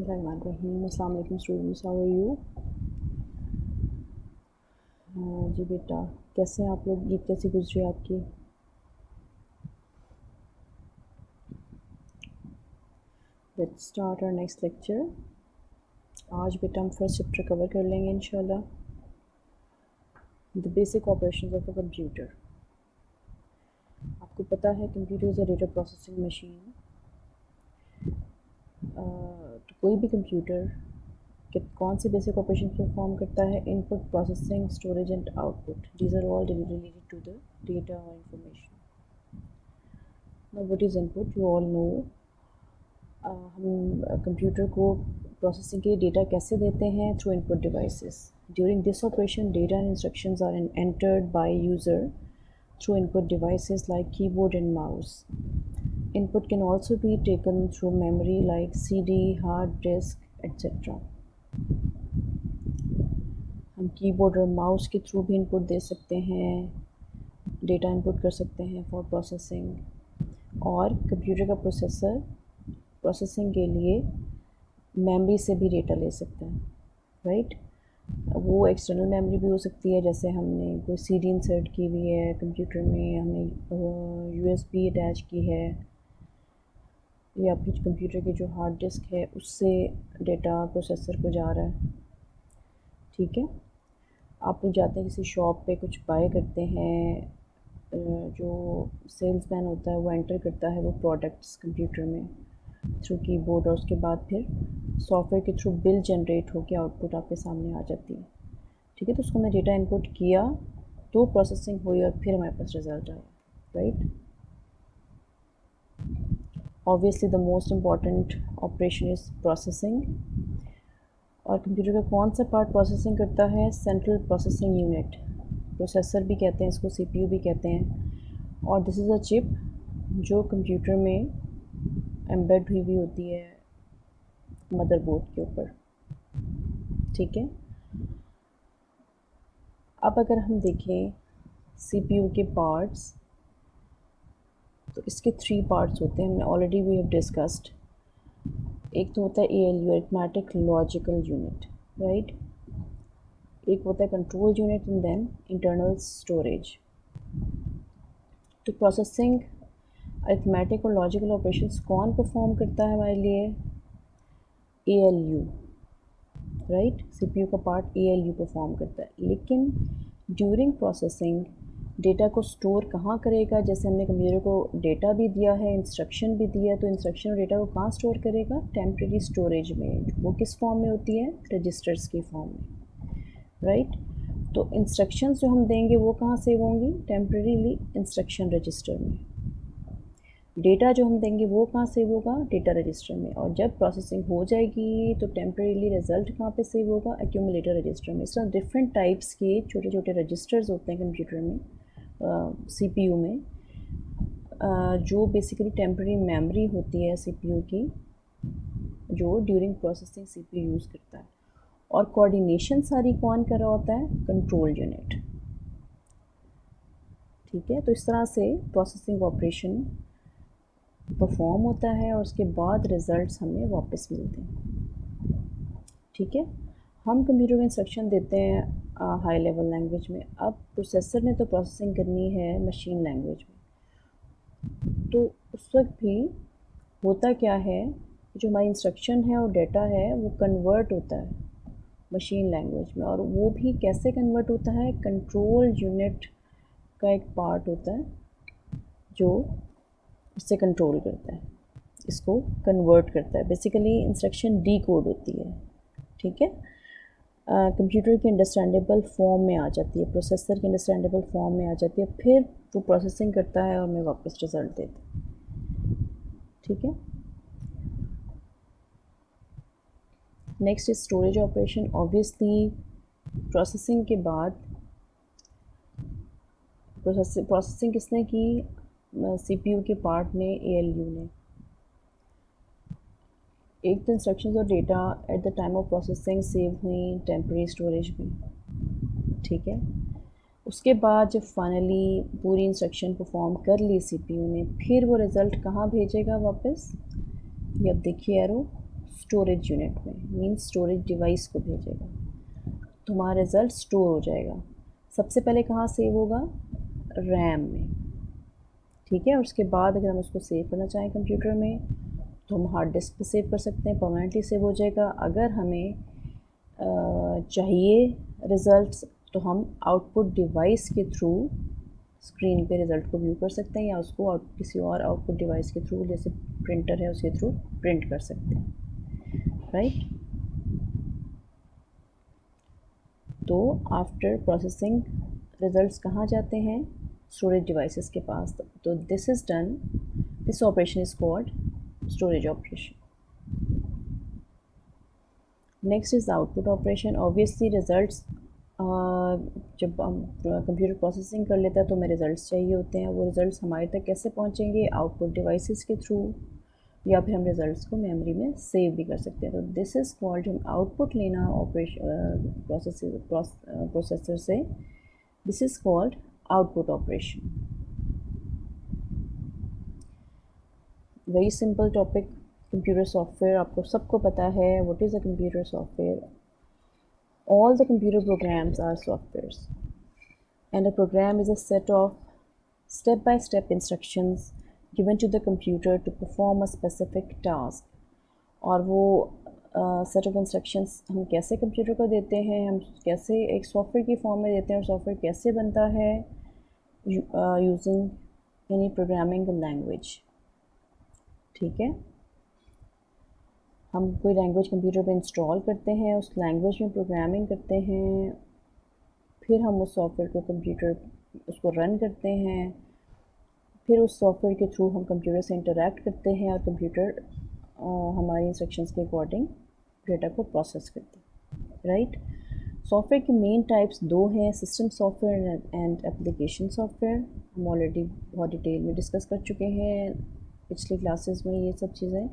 बिस्मिल्लाहिर्रहमानिर्रहीम। अस्सलाम वालेकुम स्टूडेंट्स, हाउ आर यू? जी बेटा, कैसे हैं आप लोग? ईद कैसी गुजरी आपकी? Let's start our next lecture. आज बेटा हम फर्स्ट चैप्टर कवर कर लेंगे इंशाल्लाह, the basic operations of a computer. आपको पता है computer is a data processing machine. तो कोई भी कंप्यूटर कि कौन से बेसिक ऑपरेशन परफॉर्म करता है? Input, processing, storage and output. These are all related to the data और information. Now what is input? You all know. हम कंप्यूटर को प्रोसेसिंग के डेटा कैसे देते हैं? Through input devices. During this operation data and instructions are entered by user through input devices like keyboard and mouse. Input can also be taken through memory like CD, hard disk, etc. हम keyboard और mouse के through भी input दे सकते हैं, data input कर सकते हैं for processing. और कंप्यूटर का प्रोसेसर प्रोसेसिंग के लिए मेमोरी से भी डेटा ले सकते हैं, राइट? वो एक्सटर्नल मेमोरी भी हो सकती है, जैसे हमने कोई सीडी इंसर्ट की हुई है कंप्यूटर में, हमने यूएसबी अटैच की है, या फिर कंप्यूटर की जो हार्ड डिस्क है उससे डेटा प्रोसेसर को जा रहा है। ठीक है, आप लोग जाते हैं किसी शॉप पे, कुछ बाय करते हैं, जो सेल्समैन होता है वो एंटर करता है वो प्रोडक्ट्स कंप्यूटर में थ्रू कीबोर्ड, और उसके बाद फिर सॉफ्टवेयर के थ्रू बिल जनरेट होकर आउटपुट आपके सामने आ जाती है। ठीक है, तो उसको हमने डेटा इनपुट किया तो प्रोसेसिंग हुई और फिर हमारे पास रिज़ल्ट आया, right? Obviously the most important operation is processing. और कंप्यूटर का कौन सा पार्ट प्रोसेसिंग करता है? Central processing unit. प्रोसेसर भी कहते हैं इसको, सीपीयू भी कहते हैं। और दिस इज़ अ चिप जो कंप्यूटर में एम्बेड हुई होती है मदरबोर्ड के ऊपर। ठीक है, अब अगर हम देखें सीपीयू के पार्ट्स, तो इसके 3 पार्ट्स होते हैं, हमने ऑलरेडी वी हैव डिस्कस्ड। एक तो होता है ALU, arithmetic logical unit, right? एक होता है control unit and then internal storage. तो प्रोसेसिंग, अरिथमेटिक और लॉजिकल ऑपरेशंस कौन परफॉर्म करता है हमारे लिए? ALU, right? सीपीयू का पार्ट ALU परफॉर्म करता है। लेकिन ड्यूरिंग प्रोसेसिंग डेटा को स्टोर कहाँ करेगा? जैसे हमने कंप्यूटर को डेटा भी दिया है, इंस्ट्रक्शन भी दिया, तो इंस्ट्रक्शन और डेटा को कहाँ स्टोर करेगा? टेम्प्रेरी स्टोरेज में। वो किस फॉर्म में होती है? रजिस्टर्स की फॉर्म में, राइट? तो इंस्ट्रक्शंस जो हम देंगे वो कहाँ सेव होंगी? टेम्प्रेरीली इंस्ट्रक्शन रजिस्टर में। डेटा जो हम देंगे वो कहाँ सेव होगा? डेटा रजिस्टर में। और जब प्रोसेसिंग हो जाएगी तो टेम्परेरीली रिज़ल्ट कहाँ पे सेव होगा? एक्यूमुलेटर रजिस्टर में। इस तरह डिफरेंट टाइप्स के छोटे छोटे रजिस्टर्स होते हैं कंप्यूटर में, सीपीयू में, जो बेसिकली टेम्परेरी मेमोरी होती है सीपीयू की, जो ड्यूरिंग प्रोसेसिंग सीपीयू यूज़ करता है। और कोऑर्डिनेशन सारी कौन कर रहा होता है? Control unit. ठीक है, तो इस तरह से प्रोसेसिंग ऑपरेशन परफॉर्म होता है और उसके बाद रिज़ल्ट्स हमें वापस मिलते हैं। ठीक है, हम कंप्यूटर को इंस्ट्रक्शन देते हैं हाई लेवल लैंग्वेज में। अब प्रोसेसर ने तो प्रोसेसिंग करनी है मशीन लैंग्वेज में, तो उस वक्त भी होता क्या है, जो हमारी इंस्ट्रक्शन है और डेटा है वो कन्वर्ट होता है मशीन लैंग्वेज में। और वो भी कैसे कन्वर्ट होता है? कंट्रोल यूनिट का एक पार्ट होता है जो इससे कंट्रोल करता है, इसको कन्वर्ट करता है। बेसिकली इंस्ट्रक्शन डी कोड होती है। ठीक है, कंप्यूटर की अंडरस्टैंडेबल फॉर्म में आ जाती है, प्रोसेसर की अंडरस्टैंडेबल फॉर्म में आ जाती है, फिर वो प्रोसेसिंग करता है और हमें वापस रिज़ल्ट देता है। ठीक है, next is storage operation. Obviously processing के बाद प्रोसेसिंग किसने की? सीपीयू के पार्ट ने, ALU ने। एक तो इंस्ट्रक्शंस और data at the time of processing save हुई टेम्परेरी स्टोरेज में। ठीक है, उसके बाद जब फाइनली पूरी इंस्ट्रक्शन परफॉर्म कर ली सीपीयू ने, फिर वो रिज़ल्ट कहाँ भेजेगा वापस? ये अब देखिए एरो, स्टोरेज यूनिट में, मीन्स स्टोरेज डिवाइस को भेजेगा, तो हमारा रिज़ल्ट स्टोर हो जाएगा। सबसे पहले कहाँ सेव होगा? रैम में, ठीक है। और उसके बाद अगर हम उसको सेव करना चाहें कंप्यूटर में तो हम हार्ड डिस्क पे सेव कर सकते हैं, परमानेंटली सेव हो जाएगा। अगर हमें चाहिए रिज़ल्ट्स तो हम आउटपुट डिवाइस के थ्रू स्क्रीन पे रिज़ल्ट को व्यू कर सकते हैं, या उसको किसी और आउटपुट डिवाइस के थ्रू, जैसे प्रिंटर है उसके थ्रू प्रिंट कर सकते हैं, राइट। तो आफ्टर प्रोसेसिंग रिज़ल्ट्स कहाँ जाते हैं? स्टोरेज डिवाइसेस के पास। तो this is done, this operation is called storage operation. Next is output operation. Obviously results जब हम कंप्यूटर प्रोसेसिंग कर लेता है तो हमें रिज़ल्ट्स चाहिए होते हैं। वो रिज़ल्ट्स हमारे तक कैसे पहुँचेंगे? आउटपुट डिवाइसेस के थ्रू, या फिर हम रिज़ल्ट्स को मेमोरी में सेव भी कर सकते हैं। तो दिस इज़ कॉल्ड, हम आउटपुट लेना ऑपरेशन प्रोसेसर से, this is called output operation. Very simple topic. Computer software आपको सबको पता है। What is a computer software? All the computer programs are softwares, and a program is a set of step-by-step instructions given to the computer to perform a specific task. और वो set of instructions हम कैसे computer को देते हैं, हम कैसे एक सॉफ्टवेयर की फॉर्म में देते हैं, और सॉफ्टवेयर कैसे बनता है? यूजिंग एनी प्रोग्रामिंग लैंग्वेज, ठीक है। हम कोई लैंग्वेज कंप्यूटर पे इंस्टॉल करते हैं, उस लैंग्वेज में प्रोग्रामिंग करते हैं, फिर हम उस सॉफ्टवेयर को कंप्यूटर उसको रन करते हैं, फिर उस सॉफ्टवेयर के थ्रू हम कंप्यूटर से इंटरेक्ट करते हैं, और कंप्यूटर हमारी इंस्ट्रक्शंस के अकॉर्डिंग डेटा को प्रोसेस करते हैं, राइट। सॉफ्टवेयर की मेन टाइप्स दो हैं, system software and application software. हम ऑलरेडी बहुत डिटेल में डिस्कस कर चुके हैं पिछली क्लासेस में ये सब चीज़ें।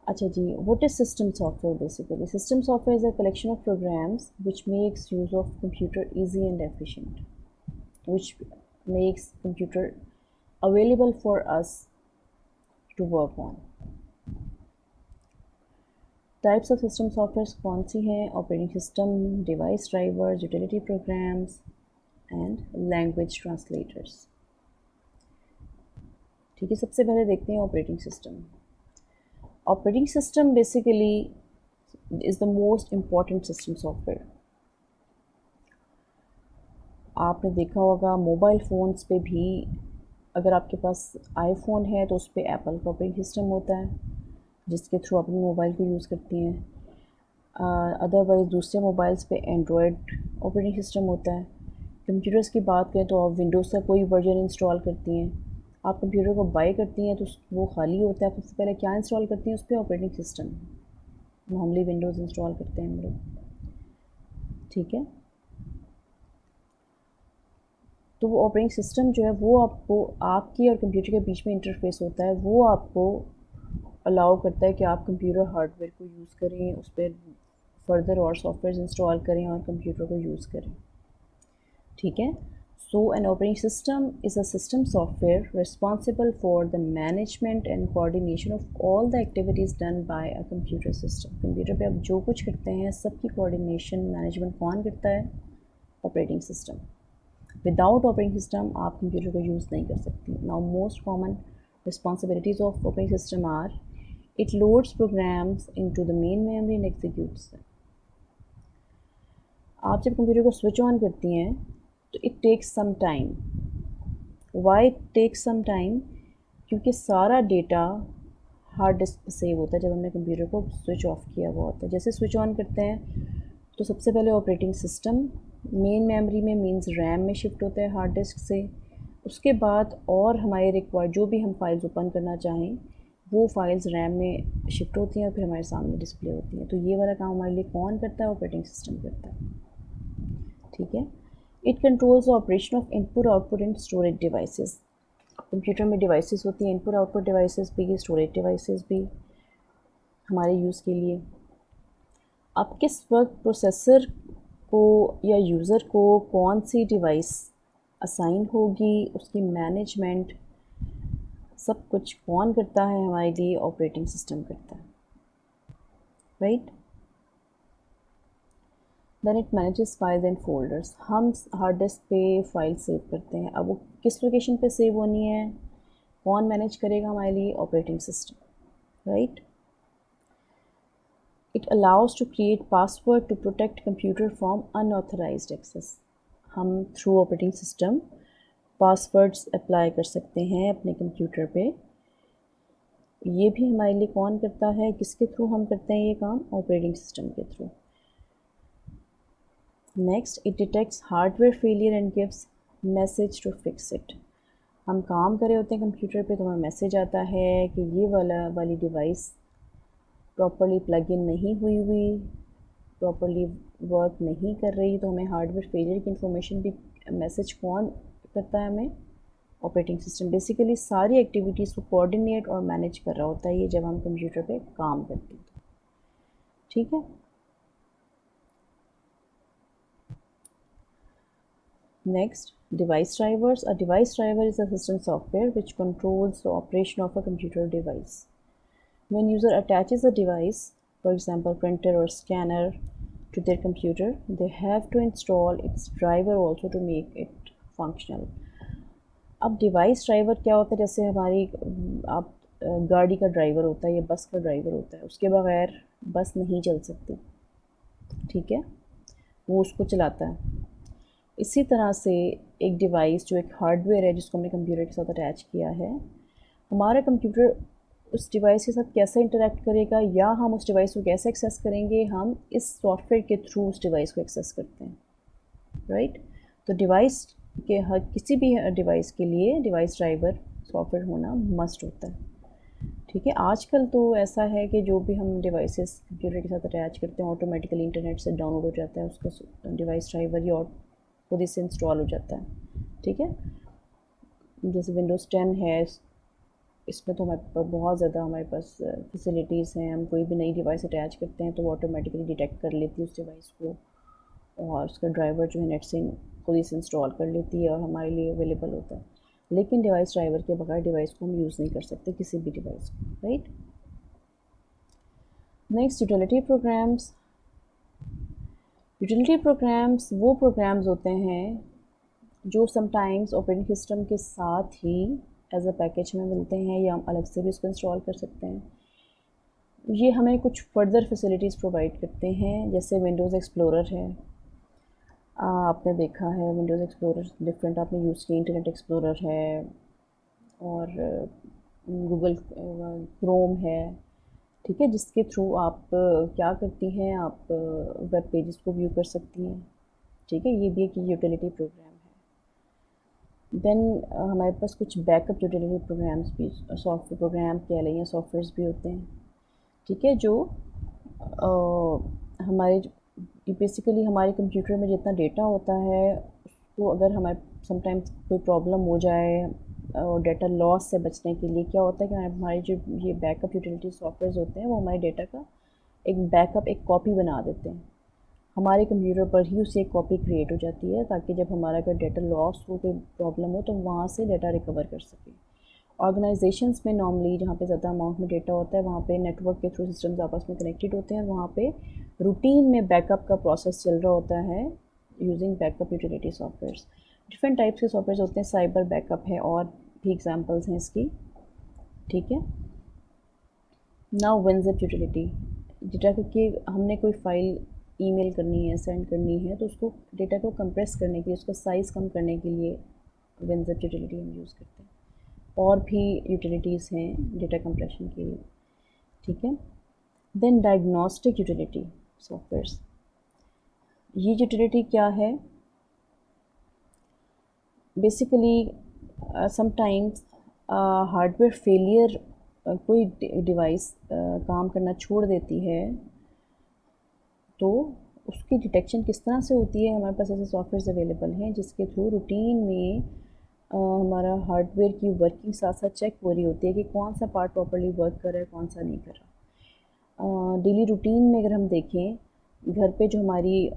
अच्छा जी, what is system software basically? System software is a collection of programs which makes use of computer easy and efficient, which makes computer available for us to work on. Types of system software कौन सी हैं? Operating system, device drivers, utility programs and language translators। ठीक है, सबसे पहले देखते हैं operating system. Operating system basically is the most important system software। आपने देखा होगा मोबाइल फ़ोन्स पे भी, अगर आपके पास आईफोन है तो उस पर एप्पल का ऑपरेटिंग सिस्टम होता है जिसके थ्रू आप अपने मोबाइल को यूज़ करती हैं। अदरवाइज़ दूसरे मोबाइल्स पे एंड्रॉयड ऑपरेटिंग सिस्टम होता है। कंप्यूटर्स की बात करें तो आप विंडोज़ का कोई वर्जन इंस्टॉल करती हैं, आप कंप्यूटर को बाय करती हैं तो वो खाली होता है, आप सबसे पहले क्या इंस्टॉल करती हैं? उस पर operating system. Normally Windows install करते हैं हम लोग, ठीक है। तो वो ऑपरेटिंग सिस्टम जो है वो आपको, आपकी और कंप्यूटर के बीच में इंटरफेस होता है, वो आपको अलाउ करता है कि आप कंप्यूटर हार्डवेयर को यूज़ करें, उस पर फर्दर और सॉफ्टवेयर इंस्टॉल करें और कंप्यूटर को यूज़ करें, ठीक है। So an operating system is a system software responsible for the management and coordination of all the activities done by a computer system. Computer पे आप जो कुछ करते हैं सबकी कोऑर्डिनेशन मैनेजमेंट कौन करता है? Operating system. Without operating system आप कंप्यूटर को यूज़ नहीं कर सकती। Now most common responsibilities of operating system are: it loads programs into the main memory and executes them। आप जब कंप्यूटर को स्विच ऑन करती हैं तो it takes some time. Why it takes some time? क्योंकि सारा डेटा हार्ड डिस्क पर save होता है जब हमने कंप्यूटर को स्विच ऑफ किया हुआ होता है। जैसे स्विच ऑन करते हैं तो सबसे पहले ऑपरेटिंग सिस्टम मेन मेमोरी में, मीन्स रैम में शिफ्ट होता है हार्ड डिस्क से। उसके बाद और हमारे रिक्वायर्ड जो भी हम फाइल्स ओपन करना चाहें वो फाइल्स रैम में शिफ्ट होती हैं और फिर हमारे सामने डिस्प्ले होती हैं। तो ये वाला काम हमारे लिए कौन करता है? ऑपरेटिंग सिस्टम करता है, ठीक है। It controls the operation of input output and storage devices. Computer में डिवाइसेस होती हैं, इनपुट आउटपुट डिवाइसेस भी, स्टोरेज डिवाइसेस भी हमारे यूज़ के लिए। अब किस वक्त प्रोसेसर को या यूज़र को कौन सी डिवाइस असाइन होगी, उसकी मैनेजमेंट सब कुछ कौन करता है? हमारे लिए ऑपरेटिंग सिस्टम करता है। Right. Then it manages files and folders. हम हार्ड डिस्क पे फाइल सेव करते हैं, अब वो किस लोकेशन पे सेव होनी है, कौन मैनेज करेगा हमारे लिए, operating system, right. It allows to create password to protect computer from unauthorised access. हम through operating system passwords apply कर सकते हैं अपने कंप्यूटर पे। ये भी हमारे लिए कौन करता है, किसके थ्रू हम करते हैं ये काम, ऑपरेटिंग सिस्टम के through. Next, it detects hardware failure and gives message to fix it. हम काम कर रहे होते हैं कंप्यूटर पे तो हमें मैसेज आता है कि ये वाली डिवाइस प्रॉपर्ली प्लग इन नहीं हुई, प्रॉपर्ली वर्क नहीं कर रही, तो हमें हार्डवेयर फेलियर की इंफॉर्मेशन भी मैसेज कौन करता है, हमें ऑपरेटिंग सिस्टम। बेसिकली सारी एक्टिविटीज़ को कोऑर्डिनेट और मैनेज कर रहा होता है ये जब हम कंप्यूटर पे काम करते हैं, ठीक है। Next, device drivers. A device driver is a system software which controls the operation of a computer device. When user attaches a device, for example printer or scanner, to their computer, they have to install its driver also to make it functional. अब device driver क्या होता है, जैसे हमारी आप गाड़ी का driver होता है या बस का ड्राइवर होता है, उसके बगैर बस नहीं चल सकती, ठीक है, वो उसको चलाता है। इसी तरह से एक डिवाइस जो एक हार्डवेयर है जिसको हमने कंप्यूटर के साथ अटैच किया है, हमारा कंप्यूटर उस डिवाइस के साथ कैसे इंटरेक्ट करेगा या हम उस डिवाइस को कैसे एक्सेस करेंगे, हम इस सॉफ्टवेयर के थ्रू उस डिवाइस को एक्सेस करते हैं, राइट। तो डिवाइस के हर किसी भी डिवाइस के लिए डिवाइस ड्राइवर सॉफ्टवेयर होना मस्ट होता है, ठीक है। आजकल तो ऐसा है कि जो भी हम डिवाइसेस कंप्यूटर के साथ अटैच करते हैं ऑटोमेटिकली इंटरनेट से डाउनलोड हो जाता है, उसका डिवाइस ड्राइवर ही और खुद ही से इंस्टॉल हो जाता है, ठीक है। जैसे विंडोज़ 10 है, इसमें तो हमारे बहुत ज़्यादा हमारे पास फैसिलिटीज़ हैं। हम कोई भी नई डिवाइस अटैच करते हैं तो वो ऑटोमेटिकली डिटेक्ट कर लेती है उस डिवाइस को और उसका ड्राइवर जो है नेट से खुद ही से इंस्टॉल कर लेती है और हमारे लिए अवेलेबल होता है। लेकिन डिवाइस ड्राइवर के बगैर डिवाइस को हम यूज़ नहीं कर सकते, किसी भी डिवाइस को, right. Next, utility programmes. Utility programmes वो प्रोग्राम्स होते हैं जो समटाइम्स ऑपरेटिंग सिस्टम के साथ ही एज अ पैकेज में मिलते हैं या हम अलग से भी इसको इंस्टॉल कर सकते हैं। ये हमें कुछ फर्दर फैसिलिटीज़ प्रोवाइड करते हैं, जैसे विंडोज़ एक्सप्लोरर है, आपने देखा है विंडोज़ एक्सप्लोरर डिफरेंट आपने यूज़ किया, इंटरनेट एक्सप्लोरर है और गूगल क्रोम है, ठीक है, जिसके थ्रू आप क्या करती हैं, आप वेब पेजेस को व्यू कर सकती हैं, ठीक है। ये भी एक यूटिलिटी प्रोग्राम है। देन हमारे पास कुछ बैकअप यूटिलिटी प्रोग्राम्स भी, सॉफ्टवेयर प्रोग्राम कह लें या सॉफ्टवेयर्स भी होते हैं, ठीक है, जो हमारे बेसिकली हमारे कंप्यूटर में जितना डेटा होता है उसको अगर हमारे समटाइम्स कोई प्रॉब्लम हो जाए और डेटा लॉस से बचने के लिए क्या होता है कि हमारे जो ये बैकअप यूटिलिटी सॉफ्टवेयर होते हैं वो हमारे डेटा का एक बैकअप, एक कॉपी बना देते हैं हमारे कंप्यूटर पर ही, उससे एक कॉपी क्रिएट हो जाती है ताकि जब हमारा अगर डेटा लॉस हो, कोई प्रॉब्लम हो, तो वहाँ से डेटा रिकवर कर सके। ऑर्गेनाइजेशंस में नॉर्मली जहाँ पे ज़्यादा अमाउंट में डेटा होता है वहाँ पे नेटवर्क के थ्रू सिस्टम्स आपस में कनेक्टेड होते हैं, वहाँ पे रूटीन में बैकअप का प्रोसेस चल रहा होता है using backup utility softwares. Different types के सॉफ्टवेयर होते हैं, साइबर बैकअप है और भी एग्जांपल्स हैं इसकी, ठीक है। नाउ विनजिप यूटिलिटी, डेटा के हमने कोई फाइल ईमेल करनी है, सेंड करनी है, तो उसको डेटा को कंप्रेस करने के लिए, उसका साइज़ कम करने के लिए विनजिप यूटिलिटी हम यूज़ करते हैं। और भी यूटिलिटीज़ हैं डेटा कंप्रेशन के लिए, ठीक है। देन डायग्नोस्टिक यूटिलिटी सॉफ्टवेयर्स, ये यूटिलिटी क्या है, बेसिकली समटाइम्स हार्डवेयर फेलियर, कोई डिवाइस काम करना छोड़ देती है तो उसकी डिटेक्शन किस तरह से होती है। हमारे पास ऐसे सॉफ्टवेयर अवेलेबल हैं जिसके थ्रू रूटीन में हमारा हार्डवेयर की वर्किंग साथ साथ चेक हो रही होती है कि कौन सा पार्ट प्रॉपर्ली वर्क कर रहा है, कौन सा नहीं कर रहा। डेली रूटीन में अगर हम देखें, घर पे जो हमारी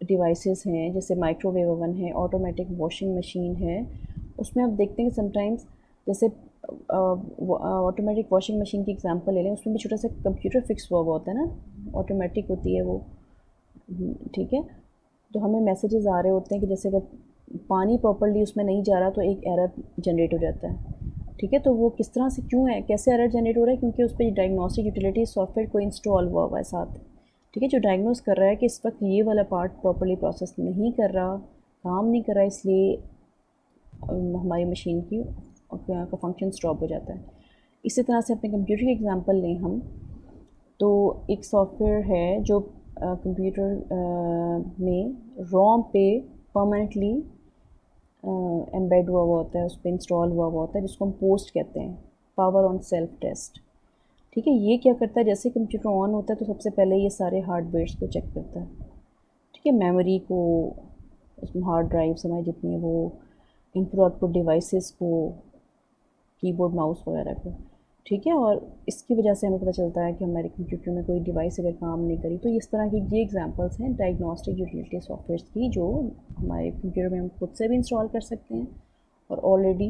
डिवाइसेस हैं जैसे माइक्रोवेव ओवन है, ऑटोमेटिक वॉशिंग मशीन है, उसमें आप देखते हैं कि समटाइम्स जैसे ऑटोमेटिक वॉशिंग मशीन की एग्जांपल ले लें, उसमें भी छोटा सा कंप्यूटर फिक्स हुआ हुआ होता है ना, ऑटोमेटिक होती है वो। ठीक है। तो हमें मैसेजेस आ रहे होते हैं कि जैसे अगर पानी प्रॉपर्ली उसमें नहीं जा रहा तो एक एरर जनरेट हो जाता है। ठीक है। तो वो किस तरह से क्यों है, कैसे एरर जनरेट हो रहा है, क्योंकि उस पर डायग्नोस्टिक यूटिलिटी सॉफ्टवेयर को इंस्टॉल हुआ हुआ है साथ। ठीक है। जो डायग्नोस कर रहा है कि इस वक्त ये वाला पार्ट प्रॉपर्ली प्रोसेस नहीं कर रहा, काम नहीं कर रहा, इसलिए हमारी मशीन की का फंक्शन स्टॉप हो जाता है। इसी तरह से अपने कंप्यूटर की एग्जांपल लें हम, तो एक सॉफ्टवेयर है जो कंप्यूटर में रोम पे परमानेंटली एम्बेड हुआ हुआ होता है, उस पर इंस्टॉल हुआ हुआ होता है, जिसको हम पोस्ट कहते हैं, पावर ऑन सेल्फ टेस्ट। ठीक है। ये क्या करता है, जैसे कंप्यूटर ऑन होता है तो सबसे पहले ये सारे हार्डवेयर्स को चेक करता है। ठीक है। मेमोरी को, उसमें हार्ड ड्राइव्स हमारी जितनी है वो, इनपुट आउटपुट डिवाइसेस को, कीबोर्ड माउस वगैरह को। ठीक है। और इसकी वजह से हमें पता चलता है कि हमारे कंप्यूटर में कोई डिवाइस अगर काम नहीं करी, तो इस तरह की ये एग्जांपल्स हैं डायग्नोस्टिक यूटिलिटी सॉफ्टवेयर्स की, जो हमारे कंप्यूटर में हम खुद से भी इंस्टॉल कर सकते हैं और ऑलरेडी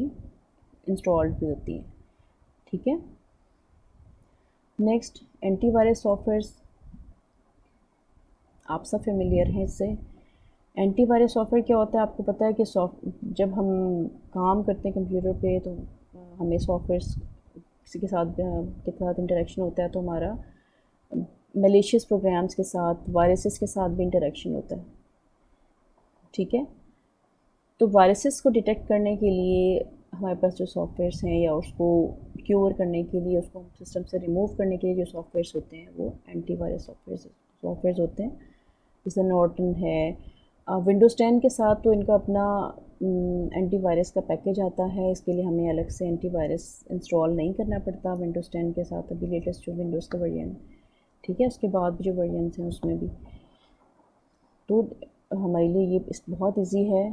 इंस्टॉल्ड भी होती हैं। ठीक है। नेक्स्ट, एंटीवायरस सॉफ्टवेयर्स, आप सब फेमिलियर हैं इससे। एंटीवायरस सॉफ्टवेयर क्या होता है, आपको पता है कि जब हम काम करते हैं कंप्यूटर पे तो हमें सॉफ्टवेयर्स किसी के साथ इंटरेक्शन होता है, तो हमारा मलेशियस प्रोग्राम्स के साथ, वायरसेस के साथ भी इंटरेक्शन होता है। ठीक है। तो वायरसेस को डिटेक्ट करने के लिए हमारे पास जो सॉफ्टवेयर्स हैं, या उसको क्योर करने के लिए, उसको सिस्टम से रिमूव करने के लिए जो सॉफ्टवेयर्स होते हैं, वो एंटीवायरस सॉफ्टवेयर्स होते हैं। जैसे नॉर्टन है। विंडोज़ 10 के साथ तो इनका अपना एंटीवायरस का पैकेज आता है, इसके लिए हमें अलग से एंटीवायरस इंस्टॉल नहीं करना पड़ता विंडोज़ 10 के साथ, अभी लेटेस्ट जो विंडोज़ का वर्जन। ठीक है। उसके बाद भी जो वर्जन्स हैं उसमें भी, तो हमारे लिए ये बहुत इजी है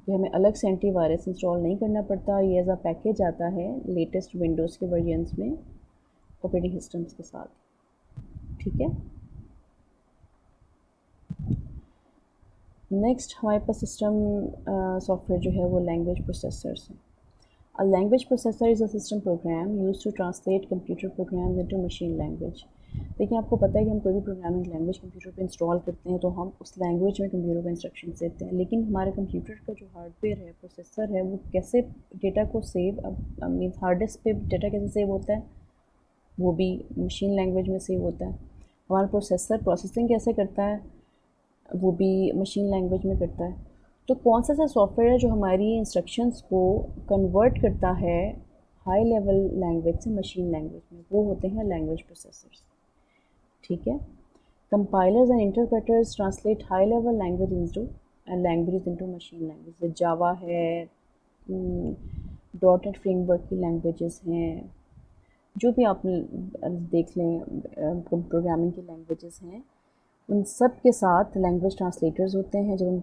कि हमें अलग से एंटीवायरस इंस्टॉल नहीं करना पड़ता, ये एज अ पैकेज आता है लेटेस्ट विंडोज़ के वर्जन्स में ऑपरेटिंग सिस्टम्स के साथ। ठीक है। नेक्स्ट हमारे पास सिस्टम सॉफ्टवेयर जो है वो लैंग्वेज प्रोसेसर्स हैं। A language processor is a system program used to translate computer programs into machine language। देखिए, आपको पता है कि हम कोई भी प्रोग्रामिंग लैंग्वेज कंप्यूटर पे इंस्टॉल करते हैं तो हम उस लैंग्वेज में कंप्यूटर को इंस्ट्रक्शन देते हैं, लेकिन हमारे कंप्यूटर का जो हार्डवेयर है, प्रोसेसर है, वो कैसे डेटा को सेव, मीन हार्ड डिस्क पे डेटा कैसे सेव होता है, वो भी मशीन लैंग्वेज में सेव होता है। हमारा प्रोसेसर प्रोसेसिंग कैसे करता है, वो भी मशीन लैंग्वेज में करता है। तो कौन सा ऐसा सॉफ्टवेयर है जो हमारी इंस्ट्रक्शंस को कन्वर्ट करता है हाई लेवल लैंग्वेज से मशीन लैंग्वेज में, वो होते हैं लैंग्वेज प्रोसेसर्स। ठीक है। Compilers and interpreters translate high level language into machine language, जैसे जावा है, डॉट नेट फ्रेमवर्क की लैंग्वेजेस हैं, जो भी आप देख लें प्रोग्रामिंग की लैंग्वेजेस हैं, उन सब के साथ लैंग्वेज ट्रांसलेटर्स होते हैं। जब हम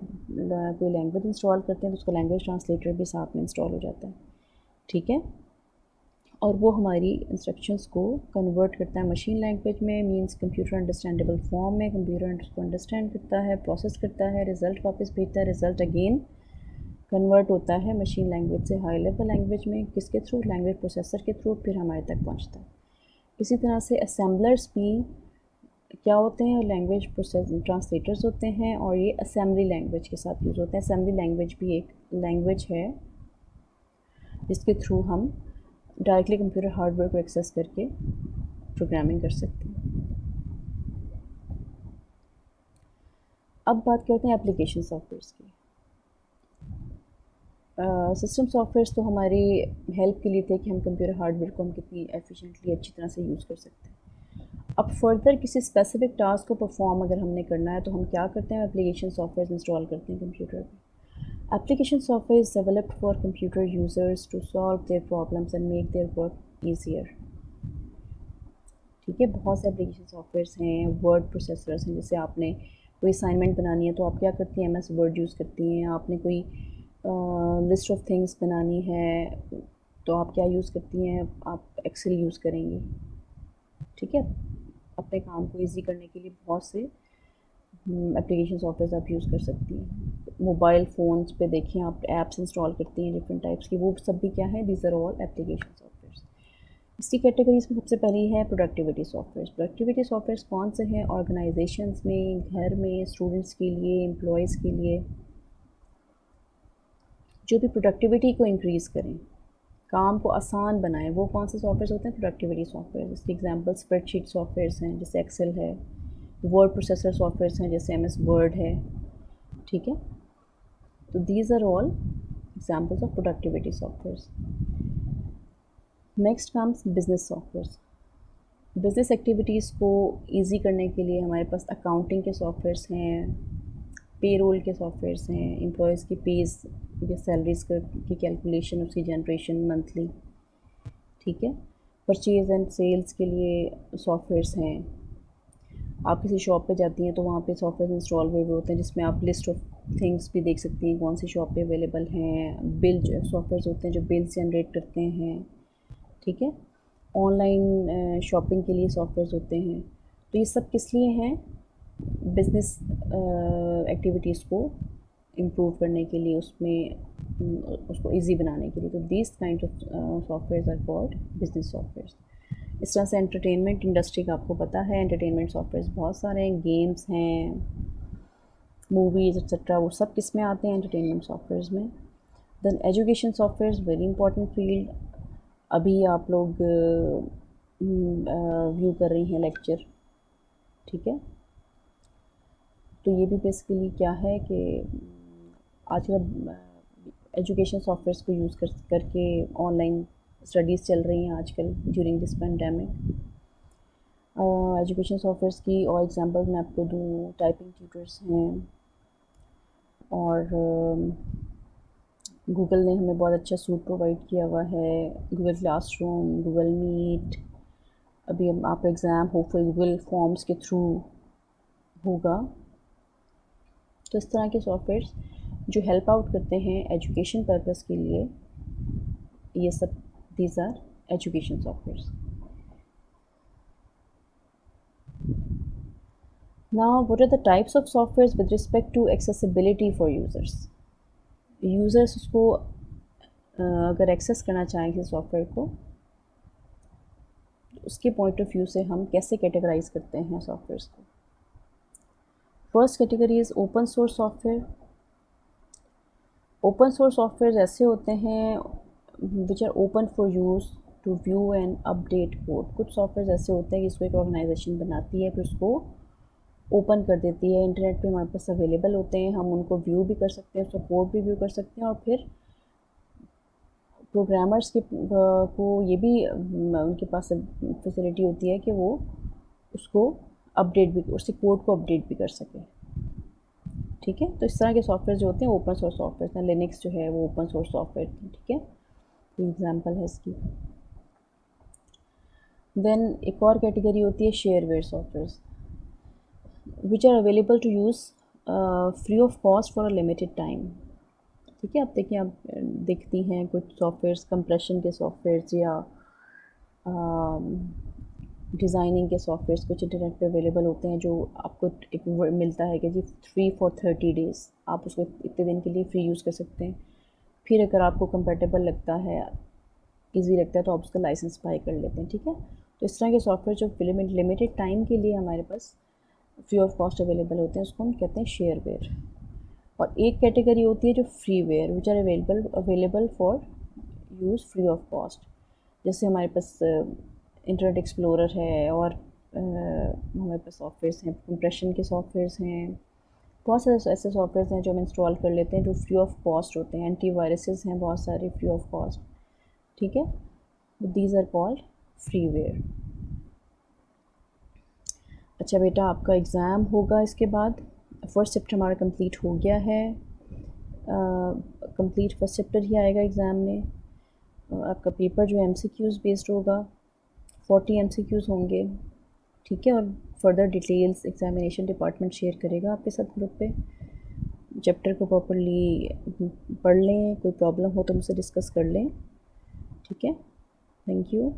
कोई लैंग्वेज इंस्टॉल करते हैं तो उसका लैंग्वेज ट्रांसलेटर भी साथ में इंस्टॉल हो जाता है। ठीक है। और वो हमारी इंस्ट्रक्शंस को कन्वर्ट करता है मशीन लैंग्वेज में, मींस कंप्यूटर अंडरस्टैंडेबल फॉर्म में, कंप्यूटर उसको अंडरस्टैंड करता है, प्रोसेस करता है, रिज़ल्ट वापस भेजता है, रिज़ल्ट अगेन कन्वर्ट होता है मशीन लैंग्वेज से हाई लेवल लैंग्वेज में, किसके थ्रू, लैंग्वेज प्रोसेसर के थ्रू, फिर हमारे तक पहुंचता है। इसी तरह से असेंबलर्स भी क्या होते हैं, लैंग्वेज प्रोसेस ट्रांसलेटर्स होते हैं, और ये असेंबली लैंग्वेज के साथ यूज़ होते हैं। असेंबली लैंग्वेज भी एक लैंग्वेज है जिसके थ्रू हम डायरेक्टली कंप्यूटर हार्डवेयर को एक्सेस करके प्रोग्रामिंग कर सकते हैं। अब बात करते हैं एप्लीकेशन सॉफ्टवेयर्स की। सिस्टम सॉफ्टवेयर्स तो हमारी हेल्प के लिए थे कि हम कंप्यूटर हार्डवेयर को हम कितनी एफिशिएंटली अच्छी तरह से यूज़ कर सकते हैं। अब फर्दर किसी स्पेसिफिक टास्क को परफॉर्म अगर हमने करना है तो हम क्या करते हैं, एप्लीकेशन सॉफ्टवेयर इंस्टॉल करते हैं कंप्यूटर पे। Application software is developed for computer users to solve their problems and make their work easier. ठीक है। बहुत से एप्लीकेशन सॉफ्टवेयर्स हैं, वर्ड प्रोसेसर्स हैं, जैसे आपने कोई असाइनमेंट बनानी है तो आप क्या करती हैं, MS वर्ड यूज़ करती हैं। आपने कोई लिस्ट ऑफ थिंग्स बनानी है तो आप क्या यूज़ करती हैं, आप एक्सेल यूज़ करेंगी। ठीक है। अपने काम को ईजी करने के लिए बहुत से एप्लीकेशन सॉफ्टवेयर आप यूज़ कर सकती हैं। मोबाइल फ़ोन्स पे देखें, आप ऐप्स इंस्टॉल करती हैं डिफरेंट टाइप्स की, वो सब भी क्या है, these are all application software. इसकी कैटेगरीज में सबसे पहली है प्रोडक्टिविटी सॉफ्टवेयर। प्रोडक्टिविटी सॉफ्टवेयर कौन से हैं? ऑर्गेनाइजेशंस में, घर में, स्टूडेंट्स के लिए, एम्प्लॉयज़ के लिए, जो भी प्रोडक्टिविटी को इंक्रीज़ करें, काम को आसान बनाएं, वो कौन से सॉफ्टवेयर होते हैं? Productivity software. इसके एग्जांपल स्प्रेडशीट सॉफ्टवेयर्स हैं जैसे एक्सेल है, वर्ड प्रोसेसर सॉफ्टवेयर्स हैं जैसे एमएस वर्ड है, ठीक है। तो these are all examples of productivity softwares. Next comes business softwares. Business activities को ईजी करने के लिए हमारे पास अकाउंटिंग के सॉफ्टवेयर्स हैं, पेरोल के सॉफ्टवेयर्स हैं, एम्प्लॉयज़ की पेज या सैलरीज़ की कैलकुलेशन, उसकी जनरेशन मंथली, ठीक है। परचेज़ एंड सेल्स के लिए सॉफ्टवेयर्स हैं। आप किसी शॉप पे जाती हैं तो वहाँ पे सॉफ्टवेयर इंस्टॉल हुए हुए होते हैं जिसमें आप लिस्ट ऑफ थिंग्स भी देख सकती हैं कौन सी शॉप पे अवेलेबल हैं। बिल सॉफ्टवेयर होते हैं जो बिल्स जनरेट करते हैं, ठीक है। ऑनलाइन शॉपिंग के लिए सॉफ्टवेयर होते हैं। तो ये सब किस लिए हैं? बिज़नेस एक्टिविटीज़ को इम्प्रूव करने के लिए, उसको इजी बनाने के लिए। तो these kind of software are called business software. इस तरह से एंटरटेनमेंट इंडस्ट्री का आपको पता है, एंटरटेनमेंट सॉफ्टवेयर बहुत सारे हैं, गेम्स हैं, मूवीज़ एक्सेट्रा, वो सब किस में आते हैं? एंटरटेनमेंट सॉफ्टवेयर में। Then education software very important field. अभी आप लोग व्यू कर रही हैं लेक्चर, ठीक है। तो ये भी बेसिकली क्या है कि आजकल एजुकेशन सॉफ्टवेयर्स को यूज़ करके ऑनलाइन स्टडीज़ चल रही हैं आजकल during this pandemic. Education softwares की और एग्जांपल मैं आपको दूँ, टाइपिंग ट्यूटर्स हैं, और गूगल ने हमें बहुत अच्छा सूट प्रोवाइड किया हुआ है, गूगल क्लासरूम, गूगल मीट। अभी हम आपका एग्ज़ाम होपफुली गूगल फॉर्म्स के थ्रू होगा। तो इस तरह के सॉफ्टवेयर्स जो हेल्प आउट करते हैं एजुकेशन पर्पस के लिए, ये सब these are education softwares. Now what are the types of softwares with respect to accessibility for users. Users उसको अगर एक्सेस करना चाहें किसी सॉफ्टवेयर को, उसके पॉइंट ऑफ व्यू से हम कैसे कैटेगराइज करते हैं सॉफ्टवेयर्स को। First category is open source software. Open source software ऐसे होते हैं which are open for use to view and update code. कुछ सॉफ्टवेयर ऐसे होते हैं कि इसको एक ऑर्गेनाइजेशन बनाती है, फिर उसको ओपन कर देती है, इंटरनेट पे हमारे पास अवेलेबल होते हैं, हम उनको व्यू भी कर सकते हैं, उसका कोड भी व्यू कर सकते हैं, और फिर प्रोग्रामर्स को ये भी उनके पास फैसिलिटी होती है कि वो उसको अपडेट भी, उसके कोड को अपडेट भी कर सकें, ठीक है। तो इस तरह के सॉफ्टवेयर जो होते हैं ओपन सोर्स सॉफ्टवेयर हैं। लिनक्स जो है वो ओपन सोर्स सॉफ्टवेयर, ठीक है, ये एग्जांपल है इसकी। देन एक और कैटेगरी होती है shareware software, which are available to use free of cost for a limited time, ठीक है। आप देखिए, आप देखती हैं कुछ सॉफ्टवेयर्स, कंप्रेशन के सॉफ्टवेयर्स या डिज़ाइनिंग के सॉफ्टवेयर्स कुछ इंटरनेट पे अवेलेबल होते हैं, जो आपको एक मिलता है कि जी फ्री फॉर 30 डेज़, आप उसको इतने दिन के लिए फ्री यूज़ कर सकते हैं। फिर अगर आपको कंपेटेबल लगता है, ईजी लगता है, तो आप उसका लाइसेंस बाय कर लेते हैं, ठीक है। तो इस तरह के सॉफ्टवेयर जो लिमिटेड टाइम के लिए हमारे पास फ्री ऑफ कॉस्ट अवेलेबल होते हैं, उसको हम कहते हैं शेयरवेयर। और एक कैटेगरी होती है जो freeware, which are available for use free of cost. जैसे हमारे पास इंटरनेट एक्सप्लोरर है, और हमारे पास सॉफ्टवेयर्स हैं, कंप्रेशन के सॉफ्टवेयर्स हैं, बहुत सारे ऐसे सॉफ्टवेयर्स हैं जो हम इंस्टॉल कर लेते हैं जो फ्री ऑफ कॉस्ट होते हैं। एंटीवायरसेस हैं बहुत सारे फ्री ऑफ कॉस्ट, ठीक है। These are called freeware. अच्छा बेटा, आपका एग्ज़ाम होगा इसके बाद। फर्स्ट चैप्टर हमारा कंप्लीट हो गया है, कंप्लीट फर्स्ट चैप्टर ही आएगा एग्ज़ाम में। आपका पेपर जो MCQs बेस्ड होगा, 40 MCQs होंगे, ठीक है। और further details examination department share करेगा आपके साथ ग्रुप पे। चैप्टर को प्रॉपर्ली पढ़ लें, कोई प्रॉब्लम हो तो मुझसे डिस्कस कर लें, ठीक है। Thank you.